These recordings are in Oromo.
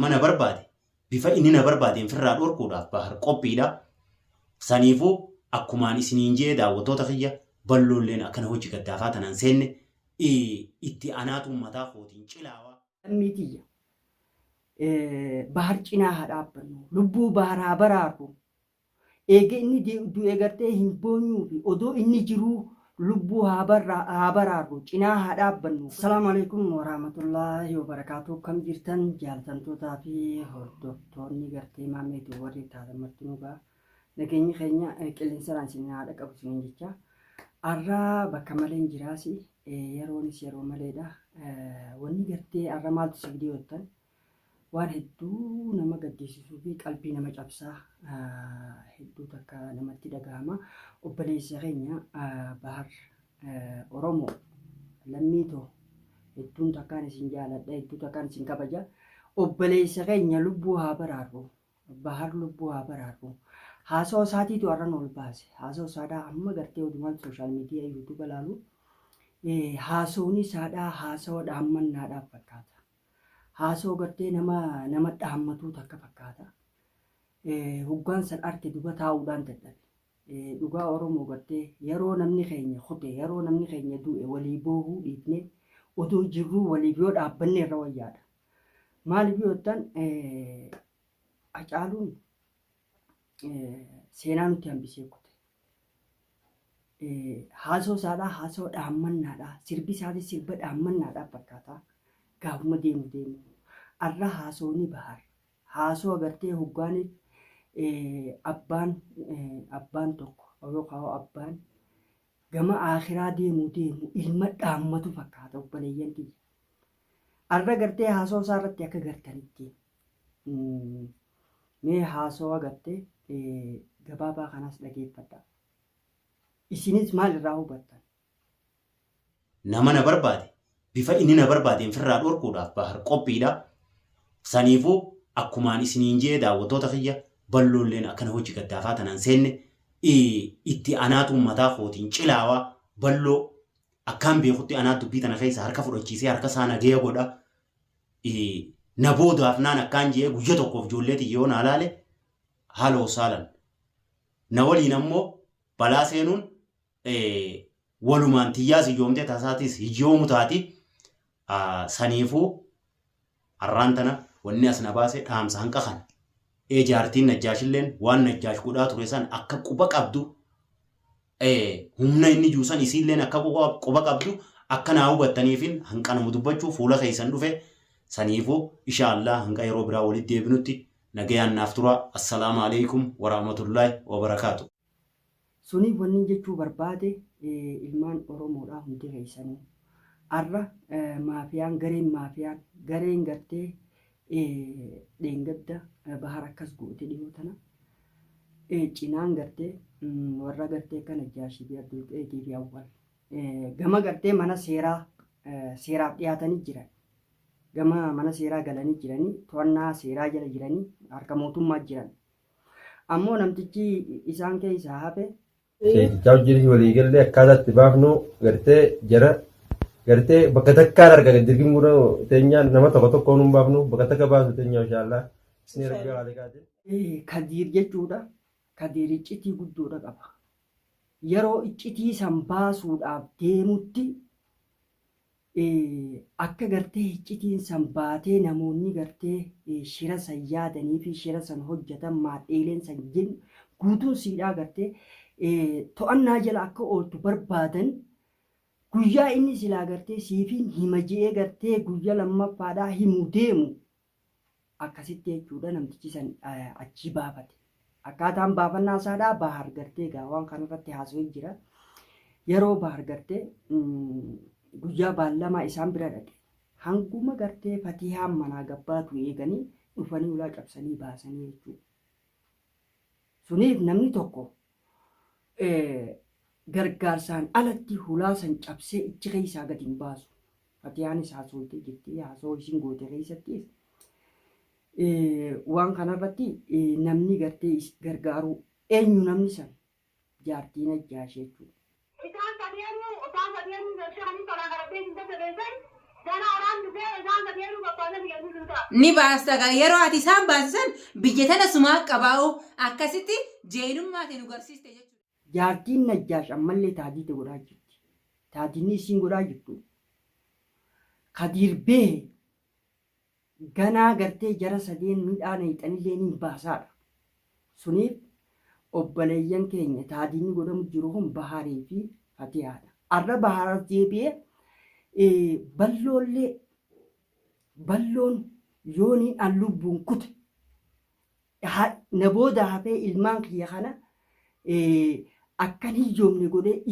mana barbaade bifa inni na barbaadeen firraa dhorkuudhaaf bahar qophiidha. Saniifuu akkumaan isiniin jee daawwattoota kiyya balloolleen akkana hojii gaddaafaa tanaan seenne itti anaatu mataa kootiin cilaawaa. Lammii bahar cinaa haa dhaabbannu, lubbuu baharaa baraaru. Eega inni du'e gartee hin boonyuu fi odoo inni jiruu lubbuu haa baraaru, cinaa haa dhaabbannu. Assalaamu alaikum warahmatullaahi wabarakaatuh. Kam jirtan jaalatantootaa fi hordoftoonni gartee maameetii warri taatan martinuu ga'a. Nageenyi keenya qilleensaraan isin haadha qabu isiniin jecha. Arraa bakka malee hin jiraasi. Yeroonis yeroo maleedha. Wanni gartee arra maaltu si viidiyoottan waan hedduu nama gaddisiisuu fi qalbii nama cabsaa hedduu takka namatti dhagahama. Obboleessa keenya bahar Oromoo lammiitoo hedduun takkaan isin jaaladha, hedduu takkaan isin kabaja. Obboleessa keenya lubbuu haa baraaru, bahar lubbuu haa baraaru. Haasawaa isaatiitu arran ol baase. Haasawaa isaadhaa amma gartee odumaan sooshaal miidiyaa yuutuuba ilaalu. Haasawni isaadhaa haasawaa dhaammannaadhaaf fakkaata. Haasawaa gartee nama dhaammatuu takka fakkaata. Hoggaan san arte duba taa'uudhaan dadhabe. Dhugaa Oromoo gartee yeroo namni keenya kute, yeroo namni keenya du'e walii boohuu dhiifnee odoo jirruu waliif yoo dhaabbanne irra wayyaadha. Maaliif yoo ta'an Hacaaluun seenaa nuti hambisee kute. Haasawaa isaadhaa haasawaa dhaammannaadhaa, sirbi isaatis sirba dhaammannaadhaaf fakkaata. Gaafuma deemu. Arra haasawni bahar. Haasawaa gartee hoggaaniif abbaan tokko yookaan abbaan gama akhiraa deemu ilma dhaammatu fakkaata obboleeyyan kiyya. Arra gartee haasawaa isaa irratti akka gartanitti mee haasawaa gartee gabaabaa kanas dhageeffadha. Isinis maal irraa hubattan? Nama na barbaade bifa inni na barbaadeen firraa dhorkuudhaaf bahar qophiidha. Saniifuu akkumaan isiniin jee daawwattoota kiyya balloolleen akkana hojii gaddaafaa tanaan seenne itti anaatu mataa kootiin cilaawaa balloo akkaan beekutti anaat dubbii tana keessa harka fudhachiisee harka isaa nagaya godha. Na boodaaf naan akkaan jee guyya tokkoof ijoolleeti yoo na laale haaloo saalan. Na waliin ammoo balaa seenuun walumaan tiyyaas ijoomtee tasaatis hijiyoomu taati. Saniifuu har'aan tana wanni as na baase dhaamsa hanqa kana. Jaartiin Najjaashilleen waan Najjaash godhaa ture san akka quba qabdu humna inni juusan isiilleen akka quba qabdu akka naa hubattaniifin hanqa nama dubbachuu fuula keessan dhufe. Saniifuu inshaallah hanqa yeroo biraa walitti deebinutti nagayaan naaf tura. Assalaamu alaikum warahmatullaahi wabarakaatu. Suniif wanni jechuu barbaade ilmaan Oromoodhaa hundi keessanuu. Arra maafiyaan gareen gartee dheengadda bahar akkas goote dhiyoo tana. Cinaan gartee warra gartee kana Najjaashii fi Abdulqeetii fi Awwal. Gama gartee mana seeraaf dhiyaatanii jiran. Gama mana seeraa galanii jiranii, to'annaa seeraa jala jiranii, harka mootummaa jiran. Ammoo namtichi isaan keessaa hafe. Seetichaa hojii walii galee akkaataatti baafnu gartee bakka takkaan argaa dirqii mura teenyaan nama tokko nuun baafnu bakka takka baasu teenyaa inshaallah. Isin erga haala kaate. Kadiir jechuudha. Kadiir iccitii guddoodha qaba. Yeroo iccitii san baasuudhaaf deemutti akka gartee iccitiin san baatee namoonni gartee shira san yaadanii fi shira san hojjetan maadheeleen san guutuun siidhaa gartee to'annaa jala akka ooltu barbaadan guyyaa inni silaa gartee siifiin hima je'ee gartee guyyaa lammaffaadhaa himuu deemu akkasitti jechuudha namtichi san achi baafate. Akkaataan baafannaa isaadhaa bahar gartee gaawwan kanarratti haasawee jira. Yeroo bahar gartee guyyaa baallamaa isaan bira dhaqe. Hanguma gartee fatihaan manaa gabbaatu eeganii dhufanii ulaa cabsanii baasanii jechuudha. Suniif namni tokko gargaarsaan alatti hulaa san cabsee ichi keessaa gadi hin baasu. Fatihaan isaa sooltee jirti haasawaa isin goote keessattis. Waan kanarratti namni gartee gargaaru eenyu namni san jaartii Najjaash jechuudha. Ni baasta gaa yeroo ati isaan baasisan biyya tana sumaa qabaa'u akkasitti jeenummaatiin nu garsiiste jechuudha. Jaartiin Najjaash ammallee taatiite godhaa jirti. Taatinni isiin godhaa jirtu Kadiir bee ganaa gartee jara sadeen midhaan hiixanillee ni baasaadha. Suniif obboleeyyan keenya taatinni godhamu jiru kun Baharii fi Fatihaadha. Arra Baharas deebi'ee balloon yooniin an lubbuun kute na booda hafee ilmaan kiyya kana akkan hiyyoomne godhee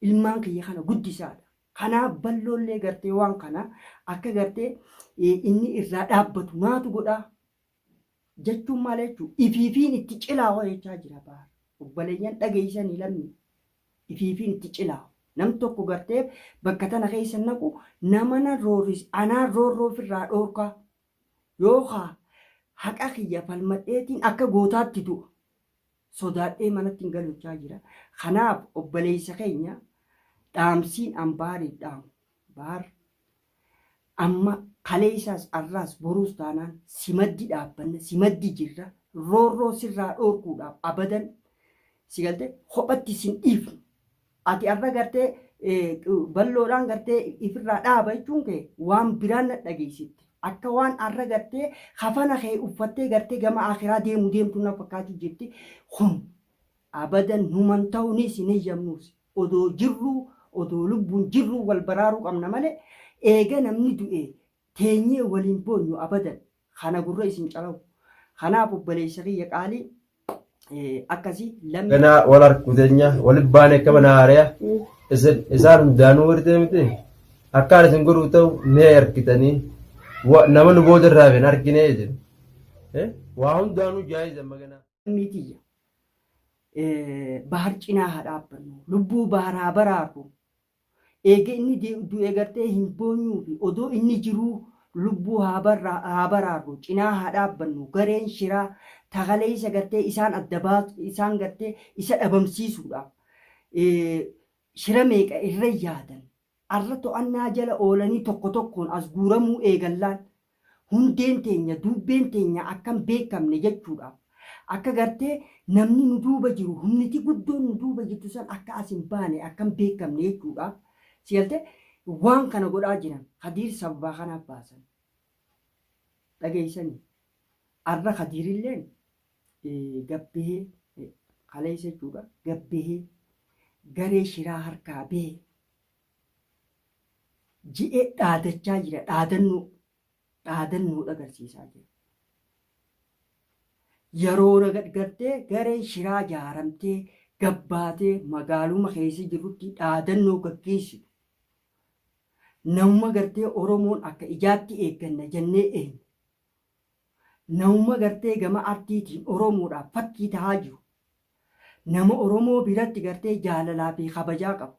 ilmaan kiyya kana guddisaadha. Kanaaf balloollee gartee waan kana akka gartee inni irraa dhaabbatu naatu godhaa jechuun maal jechuun ifiifiin itti cilaawa jechaa jira Bahar. Obboleeyyan dhageessanii lammi ifiifiin itti cilaawa. Nam tokko gartee bakka tana keessa naqu namana rooris anaa roorroo ofirraa dhoorkaa yookaan haqa kiyya falmadheetiin akka gootaatti du'a. Sodaadhee manatti hin galchaa jira. Kanaaf obboleessa keenya dhaamsiin an Bahariif dhaamu. Bahar amma kaleessaas arraas boruus taanaan simaddi dhaabbanna simaddi jirra roorroo sirraa dhoorkuudhaaf abadan si galte kophatti sin dhiifnu. Ati arra gartee balloodhaan gartee ifirraa dhaaba jechuun kee waan biraan na dhageessitte. Akka waan arra gartee kafana kee uffattee gartee gama akhiraa deemtu na fakkaatu jirti. Kun abadan numan ta'uunis hin eeyyamnuus. Odoo jirruu odoo lubbuun jirruu wal baraaruu qabna malee eega namni du'e teenyee waliin boonyu abadan kana gurra isin calawu. Kanaaf obboleessa kiyya qaalii akkasii lammi. Ganaa wal harkuteenya waliin baanee akka mana haariyaa isaan hundaanuu wartee miti akkaan isin godhuu ta'u mee harkitanii nama nu booda irraa hin harkinee jedhu. Waa hundaanuu jaayiza maganaa. Miitiyya Bahar cinaa haa dhaabbannu lubbuu Bahar haa baraaru eega inni du'e gartee hin boonyuu fi odoo inni jiruu lubbuu haa baraaru cinaa haa dhaabbannu gareen shiraa tagalee isa gartee isaan adda baasu isaan gartee isa dhabamsiisuudhaaf shira meeqa irra yaadan arra to'annaa jala oolanii tokko tokkoon as guuramuu eegallaan hundeen teenya dubbeen teenya akkam beekamne jechuudhaaf akka gartee namni nu duuba jiru humniti guddoon nu duuba jirtu san akka as hin baane akkam beekamne jechuudhaaf si galte waan kana godhaa jiran Kadiir sababaa kanaaf baasan dhageessanii arra Kadiirilleen gabbee kaleessa jechuudha gabbee garee shiraa harkaa bee ji'ee dhaadachaa jira dhaadannoo agarsiisaa jira. Yeroo gartee gareen shiraa jaaramtee gabbaatee magaaluma keessa jirutti dhaadannoo gaggeessitu. Namuma gartee Oromoon akka ijaatti eegganna jennee eenyu. Namuma gartee gama artiitiin Oromoodhaaf fakkii tahaa jiru. Nama Oromoo biratti gartee jaalalaa fi kabajaa qabu.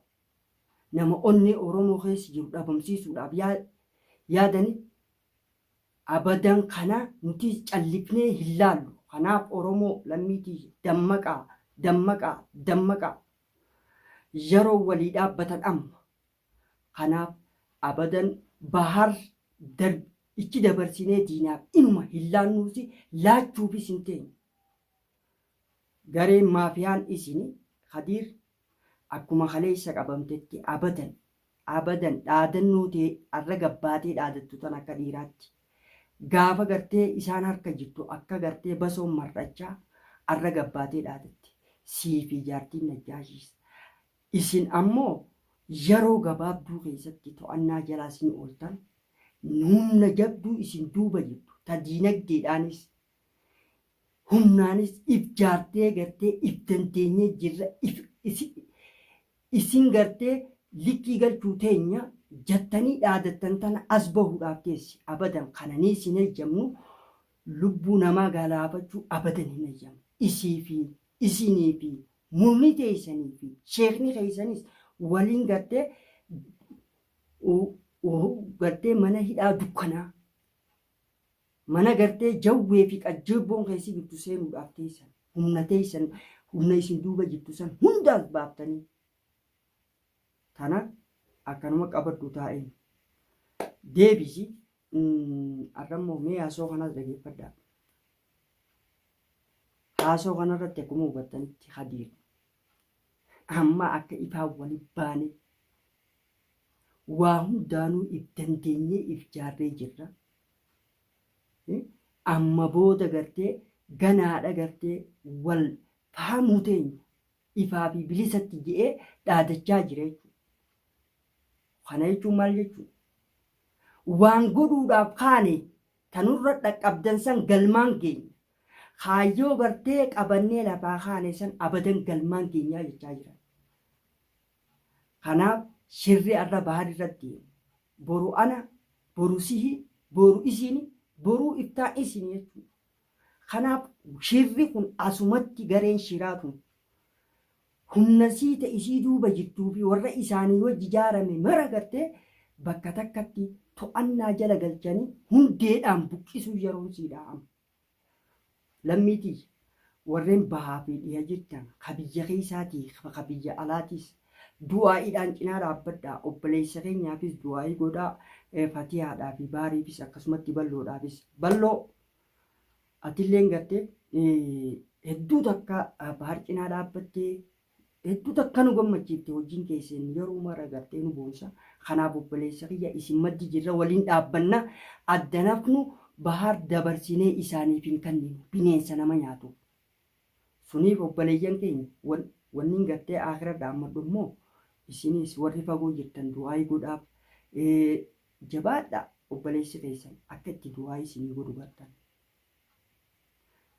Nama onnee Oromoo keessa jiru dhabamsiisuudhaaf yaadani abadan kana nuti callifnee hin laallu. Kanaaf Oromoo lammiitii dammaqaa yeroo walii dhaabbatan amma. Kanaaf abadan Bahar ichi dabarsinee diinaaf inuma hin laannuusi laachuufis hin teenye. Gareen maafiyaan isin Kadiir akkuma kaleessa qabamtetti abadan dhaadannoo ta'e arra gabbaatee dhaadattu tan akka dhiiraatti. Gaafa gartee isaan harka jirtu akka gartee basoon marrachaa arra gabbaatee dhaadatti. Sii fi jaartiin Najjaashiis. Isin ammoo yeroo gabaabduu keessatti to'annaa jalaa isin ooltan humna jabduu isin duuba jirtu. Ta diinagdeedhaanis humnaanis if jaartee gartee if dandeenyee jirra isin gartee likkii galchuu teenya jattanii dhaadattan tana as bahuudhaaf teessi abadan kananii isin ejjamnu lubbuu namaa galaafachuu abadan hin ejjamu. Isinii fi murni teessanii fi sheekni keessanis waliin gartee mana hidhaa dukkanaa mana gartee jawwee fi qajjeebboon keessi jirtu seenuudhaaf teessan humna isin duuba jirtu san hundaas baaftanii tana akkanuma qabaddu taa'een deebisi arrammoo mee haasoo kanas dhageeffadhaa. Haasoo kanarratti akkuma hubattanitti hadiira. Amma akka ifaan waliin baane waa hundaanuu if dandeenyee if jaarree jirra. Amma booda gartee ganaadha gartee wal fahamuu teenya ifaa fi bilisatti jedhee dhaadachaa jira jechuudha. Kana jechuun maal jechuudha? Waan godhuudhaaf kaane tanurra dhaqqabdan san galmaan keenya. Kaayyoo gartee qabannee lafaa kaane san abadan galmaan keenyaa jechaa jira. Kanaaf shirri arra bahar irratti boru ana, boru sihi, boru isini, boru iftaa isini jechuudha. Kanaaf shirri kun asumatti gareen shiraa kun humna siita isii duuba jirtuu fi warra isaanii wajji ijaarame mara gartee bakka takkatti to'annaa jala galchanii hundeedhaan buqqisuu yeroon siidhaam. Lammiitii warreen bahaa fi dhiya jettan ka biyya keessaatii ka biyya alaatiis du'aa'iidhaan cinaa dhaabbadhaa. Obboleessa keenyaafis du'aa'ii godhaa, fatihaadhaa fi baariifis akkasumatti balloodhaafis balloo atilleen gartee hedduu takka bahar cinaa dhaabbattee hedduu takka nu gammachiifte wajjin keesseen yeroo mara gartee nu boonsa. Kanaaf obboleessa kiyya isin maddi jirra waliin dhaabbanna addanafnu bahar dabarsinee isaaniif hin kenninu bineensa nama nyaatu. Suniif obboleeyyan keenya wanni gartee akira dhaammadhu immoo isinis warri fagoo jirtan du'aayii godhaaf jabaadha obboleessi keessan akka itti du'aayii isinii godhu gartan.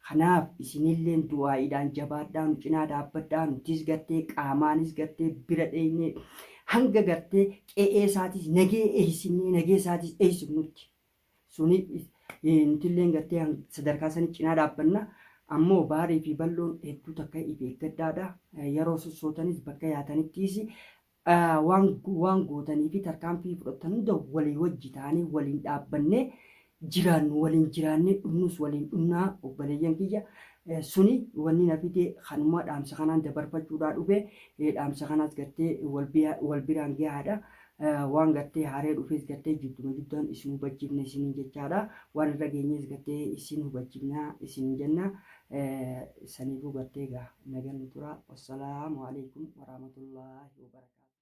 Kanaaf isinilleen du'aayiidhaan jabaadhaan cinaa dhaabbadhaa nutis gartee qaamaanis gartee bira dheenyee hanga gartee qe'ee isaatis nagee eeysinee nagee isaatis eeysifnutti. Suni nutilleen gartee sadarkaa sanii cinaa dhaabbanna. Ammoo baarii fi balloon hedduu takka if eeggadhaadha. Yeroo sossootanis bakka yaatanittis waan gootanii fi tarkaanfii fudhatan hunda walii wajji ta'anii waliin dhaabbannee jiraannu waliin jiraannee dhumnus waliin dhumnaa obboleeyyan kiyya. Suni wanni na fide kanuma dhaamsa kanaan dabarfachuudhaa dhufe dhaamsa kanaas gartee wal biraan gahaadha. Waan gartee haaree dhufes gartee jidduma jiddaan isin hubachiifne isiniin jechaadha. Waan irra geenyes gartee isin hubachiifnaa isin jenna. Saniifuu gartee egaa nagaan nu tura. Wassalaamu alaikum warahmatullahi wabarakatuh.